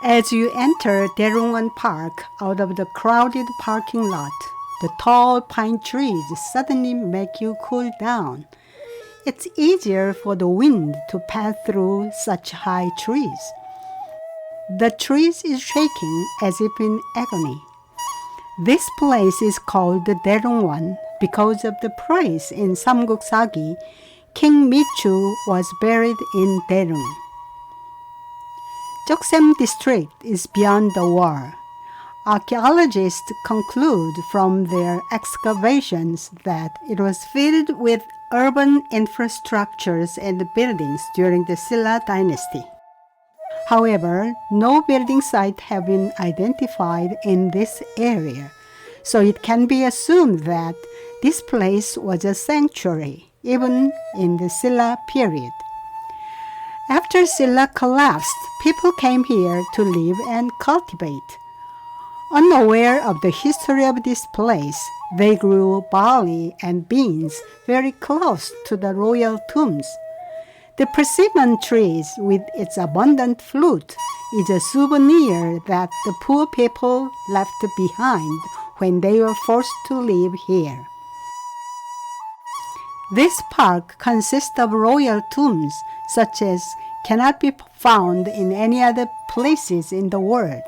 As you enter Daereungwon Park out of the crowded parking lot, the tall pine trees suddenly make you cool down. It's easier for the wind to pass through such high trees. The trees is shaking as if in agony. This place is called Daereungwon because of the place in Samguk-sagi King Michu was buried in Daereung. Jeoksam district is beyond the wall. Archaeologists conclude from their excavations that it was filled with urban infrastructures and buildings during the Silla dynasty. However, no building site have been identified in this area, so it can be assumed that this place was a sanctuary, even in the Silla period. After Silla collapsed, people came here to live and cultivate. Unaware of the history of this place, they grew barley and beans very close to the royal tombs. The persimmon trees with its abundant fruit is a souvenir that the poor people left behind when they were forced to live here. This park consists of royal tombs such as cannot be found in any other places in the world.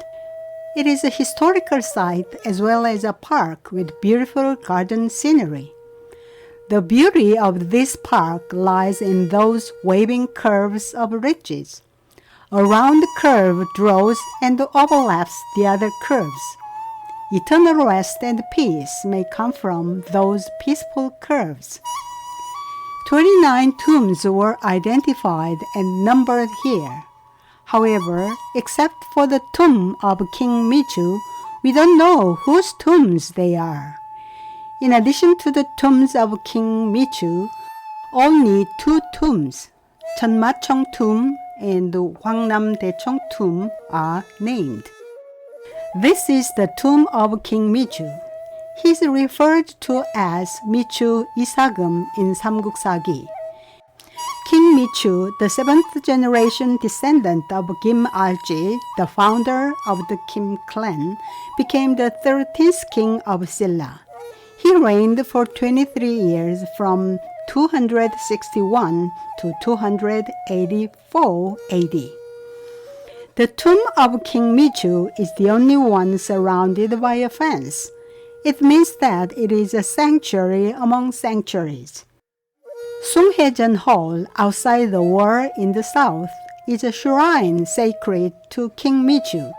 It is a historical site as well as a park with beautiful garden scenery. The beauty of this park lies in those waving curves of ridges. A round curve draws and overlaps the other curves. Eternal rest and peace may come from those peaceful curves. 29 tombs were identified and numbered here. However, except for the tomb of King Michu, we don't know whose tombs they are. In addition to the tombs of King Michu, only two tombs, Cheonmacheong Tomb and Hwangnam-daecheong Tomb, are named. This is the tomb of King Michu. He is referred to as Michu Isagum in Samguk-sagi. King Michu, the seventh generation descendant of Kim Alji, the founder of the Kim clan, became the 13th king of Silla. He reigned for 23 years from 261 to 284 AD. The tomb of King Michu is the only one surrounded by a fence. It means that it is a sanctuary among sanctuaries. Sunghaejeon Hall, outside the wall in the south, is a shrine sacred to King Michu.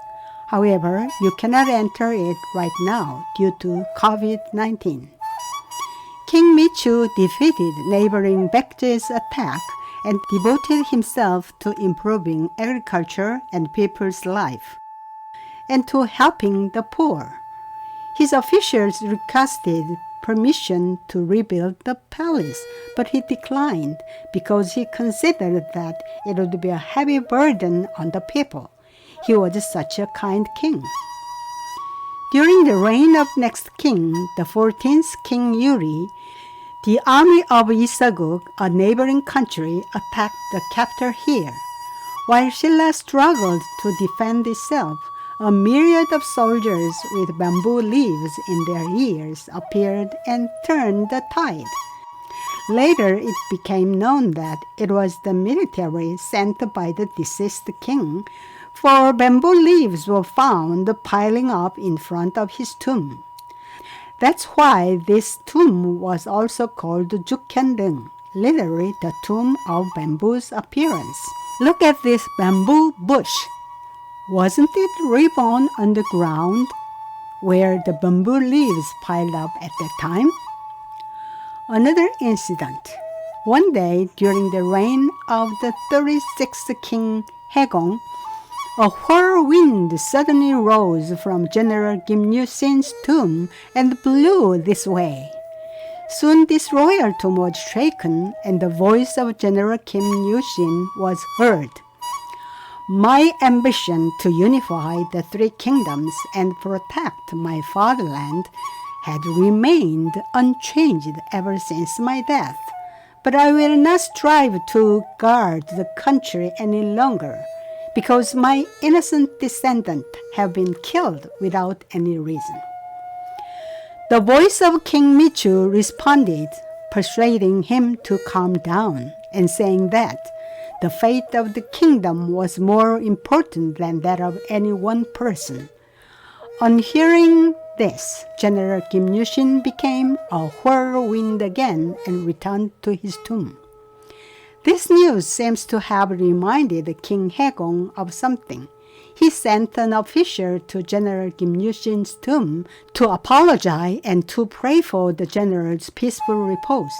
However, you cannot enter it right now due to COVID-19. King Michu defeated neighboring Baekje's attack and devoted himself to improving agriculture and people's life, and to helping the poor. His officials requested permission to rebuild the palace, but he declined because he considered that it would be a heavy burden on the people. He was such a kind king. During the reign of next king, the 14th King Yuri, the army of Isaguk, a neighboring country, attacked the capital here. While Silla struggled to defend itself, a myriad of soldiers with bamboo leaves in their ears appeared and turned the tide. Later, it became known that it was the military sent by the deceased king, for bamboo leaves were found piling up in front of his tomb. That's why this tomb was also called Jukhyandung, literally the tomb of bamboo's appearance. Look at this bamboo bush. Wasn't it reborn on the ground where the bamboo leaves piled up at that time? Another incident. One day during the reign of the 36th King Haegong, a whirlwind suddenly rose from General Kim Yu-sin's tomb and blew this way. Soon this royal tomb was shaken and the voice of General Kim Yu-sin was heard. My ambition to unify the three kingdoms and protect my fatherland had remained unchanged ever since my death, but I will not strive to guard the country any longer, because my innocent descendants have been killed without any reason. The voice of King Michu responded, persuading him to calm down and saying that the fate of the kingdom was more important than that of any one person. On hearing this, General Kim Yushin became a whirlwind again and returned to his tomb. This news seems to have reminded King Haegong of something. He sent an official to General Kim Yushin's tomb to apologize and to pray for the general's peaceful repose.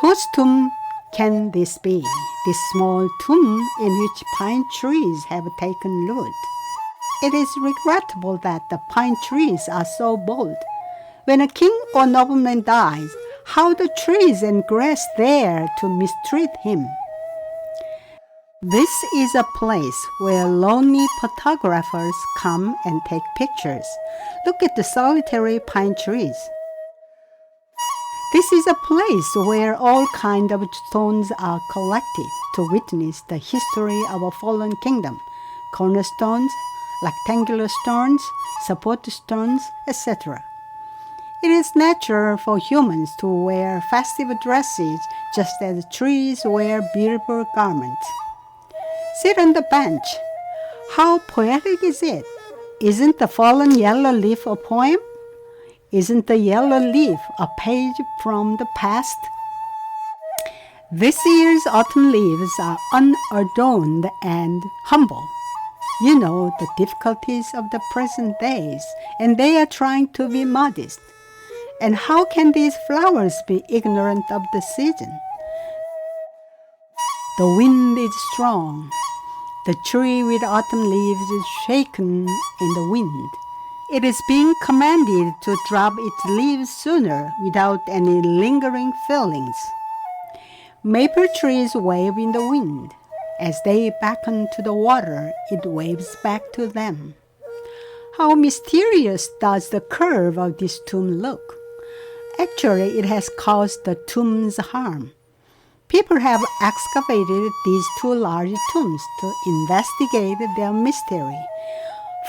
Whose tomb can this be? This small tomb in which pine trees have taken root. It is regrettable that the pine trees are so bold. When a king or nobleman dies, how the trees and grass dare to mistreat him? This is a place where lonely photographers come and take pictures. Look at the solitary pine trees. This is a place where all kinds of stones are collected to witness the history of a fallen kingdom. Cornerstones, rectangular stones, support stones, etc. It is natural for humans to wear festive dresses just as trees wear beautiful garments. Sit on the bench. How poetic is it? Isn't the fallen yellow leaf a poem? Isn't the yellow leaf a page from the past? This year's autumn leaves are unadorned and humble. You know the difficulties of the present days, and they are trying to be modest. And how can these flowers be ignorant of the season? The wind is strong. The tree with autumn leaves is shaken in the wind. It is being commanded to drop its leaves sooner without any lingering feelings. Maple trees wave in the wind. As they beckon to the water, it waves back to them. How mysterious does the curve of this tomb look? Actually, it has caused the tombs harm. People have excavated these two large tombs to investigate their mystery.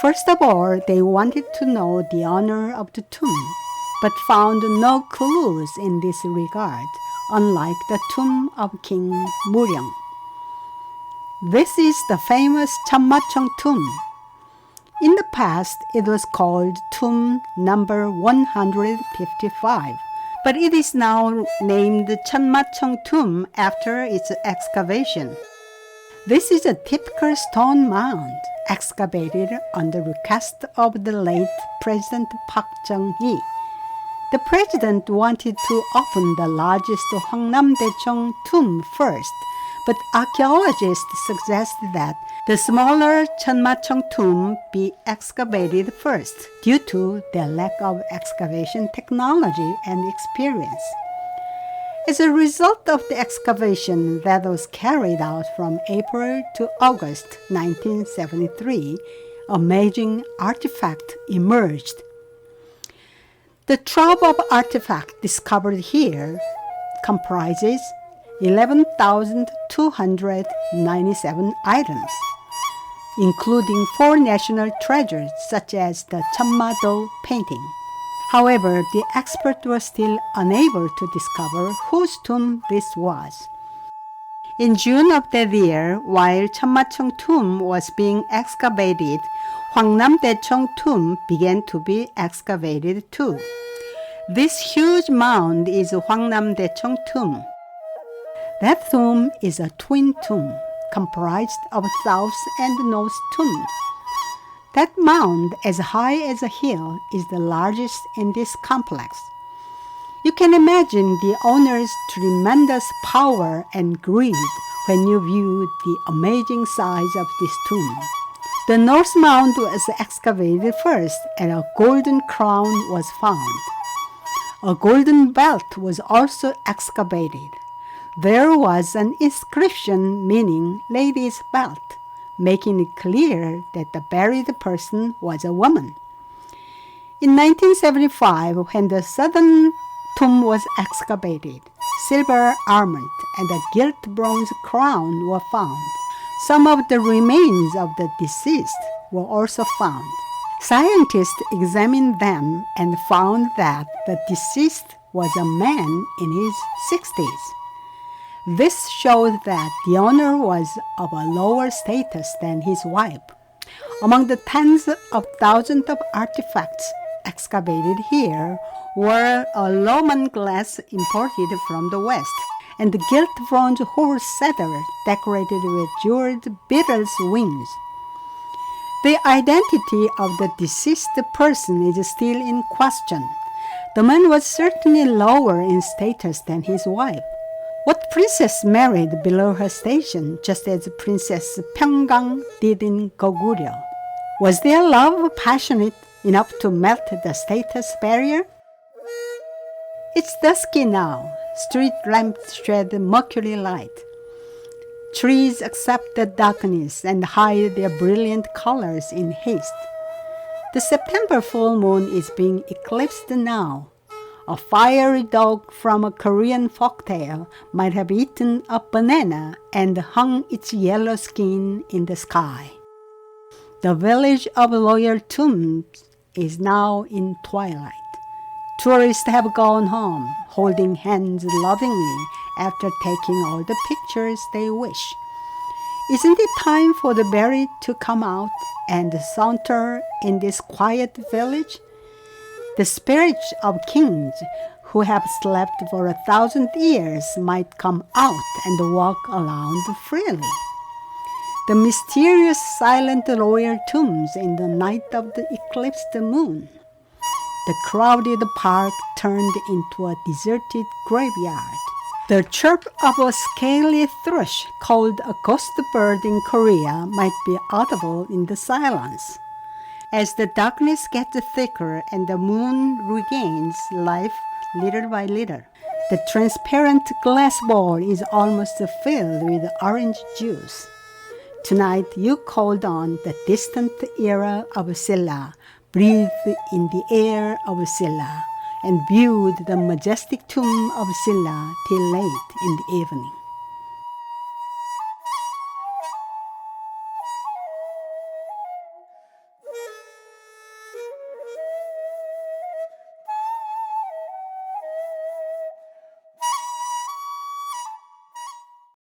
First of all, they wanted to know the owner of the tomb, but found no clues in this regard, unlike the tomb of King Muryang. This is the famous Cheonmacheong tomb. In the past, it was called tomb number 155, but it is now named Cheonmacheong tomb after its excavation. This is a typical stone mound excavated on the request of the late President Park Chung-hee. The president wanted to open the largest Hwangnam-daecheong tomb first, but archaeologists suggested that the smaller Cheonmacheong tomb be excavated first due to their lack of excavation technology and experience. As a result of the excavation that was carried out from April to August 1973, an amazing artifact emerged. The trove of artifacts discovered here comprises 11,297 items, including 4 national treasures such as the Cheonma-do painting. However, the experts were still unable to discover whose tomb this was. In June of that year, while Cheonmacheong tomb was being excavated, Hwangnam-daecheong tomb began to be excavated too. This huge mound is Hwangnam-daecheong tomb. That tomb is a twin tomb, comprised of south and north tombs. That mound, as high as a hill, is the largest in this complex. You can imagine the owner's tremendous power and greed when you view the amazing size of this tomb. The north mound was excavated first, and a golden crown was found. A golden belt was also excavated. There was an inscription meaning lady's belt, making it clear that the buried person was a woman. In 1975, when the southern tomb was excavated, silver armament and a gilt bronze crown were found. Some of the remains of the deceased were also found. Scientists examined them and found that the deceased was a man in his 60s. This showed that the owner was of a lower status than his wife. Among the tens of thousands of artifacts excavated here were a Roman glass imported from the West and the gilt bronze horse saddle decorated with jeweled beetle's wings. The identity of the deceased person is still in question. The man was certainly lower in status than his wife. What princess married below her station, just as Princess Pyeonggang did in Goguryeo? Was their love passionate enough to melt the status barrier? It's dusky now. Street lamps shed mercury light. Trees accept the darkness and hide their brilliant colors in haste. The September full moon is being eclipsed now. A fiery dog from a Korean folktale might have eaten a banana and hung its yellow skin in the sky. The village of royal tombs is now in twilight. Tourists have gone home, holding hands lovingly after taking all the pictures they wish. Isn't it time for the buried to come out and saunter in this quiet village? The spirits of kings who have slept for 1,000 years might come out and walk around freely. The mysterious silent royal tombs in the night of the eclipsed moon. The crowded park turned into a deserted graveyard. The chirp of a scaly thrush called a ghost bird in Korea might be audible in the silence. As the darkness gets thicker and the moon regains life little by little, the transparent glass bowl is almost filled with orange juice. Tonight you called on the distant era of Silla, breathed in the air of Silla, and viewed the majestic tomb of Silla till late in the evening.